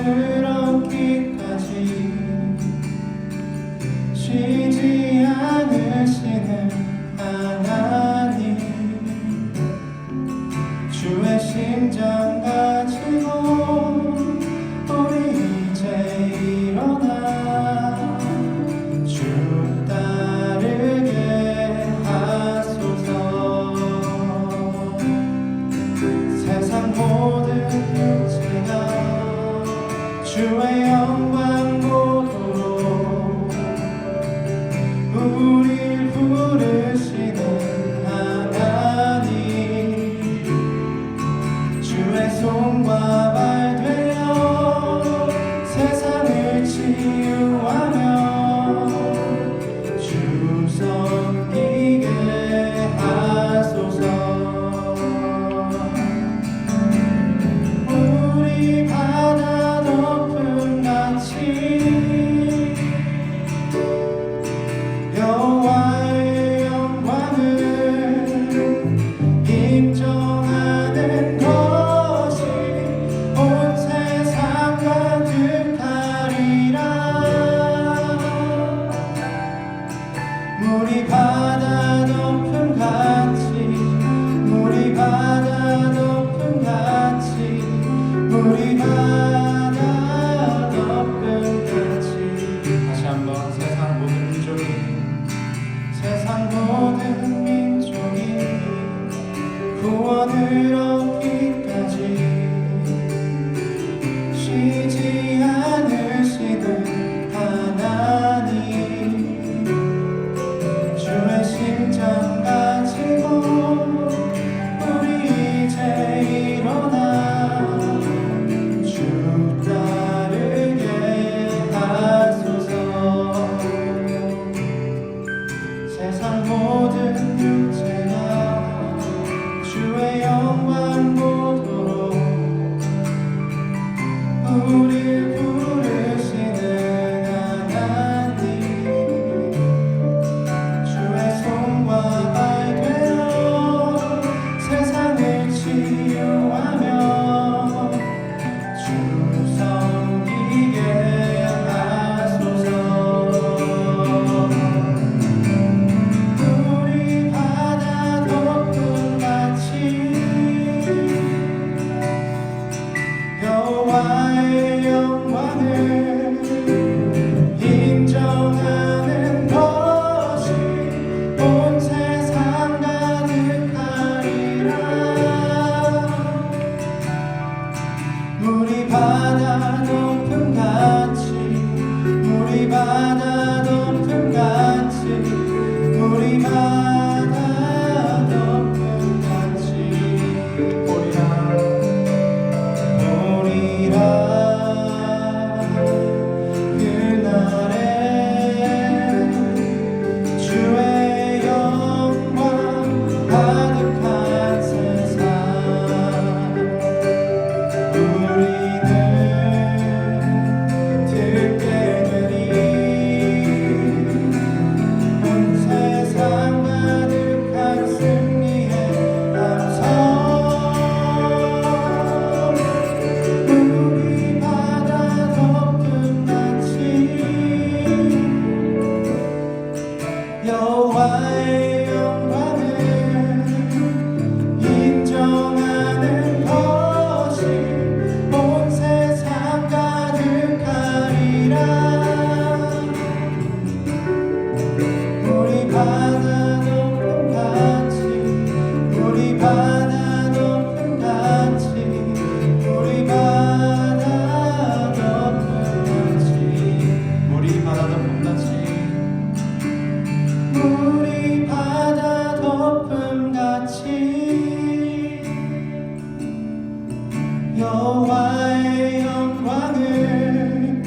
구원을 얻기까지 쉬지 않으시는 하나님, 주의 심장 가지고 우리 이제 일어나 주 따르게 하소서. 세상 모든 육체가 주의 영광 보도록 우릴 부르시는 하나님, 주의 손과 발 되어 세상을 치유하며 주 섬기게 하소서. 우리 바다 덮음같이 여호와의 영광을 인정하는 것이 온 세상 가득하리라. 물이 바다 덮음같이, 물이 바다 덮음같이, 물이 바다 덮음같이. 다시 한번. 세상 모든 민족이, 세상 모든 민족이 구원을 얻기까지 쉬지 않으시는 하나님, 주의 심장 가지고 우리 이제 일어나 주 따르게 하소서. 세상 모든 육체가 주의 영광 보도록 우릴 부르시는 하나님, 주의 손과 발 되어 세상을 치유하며 주 섬기게 하소서. 우리 바다 덮음같이 여호와의 영광을 인정하는 것이 온 세상 가득하리라. 물이 바다 덮음같이, 물이 바다 덮음같이, 물이 바다 덮음같이 오리라. 그날에 주의 영광 가득한 세상 우리는 듣게 되리. 온 세상 가득한 승리의 감성. 우리 바다 덮음같이 여호와의 영광을 인정하는 것이 온 세상 가득하리라. 우리 바다 덮음같이, 우리 바다 덮음같이, 우리 바다 덮음같이, 우리 바다 덮음같이, 우리 바다 덮음같이 여호와의 영광을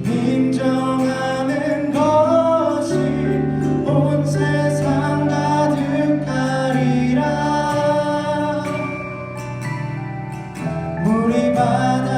인정하는 것이 온 세상 가득하리라. 우리 바다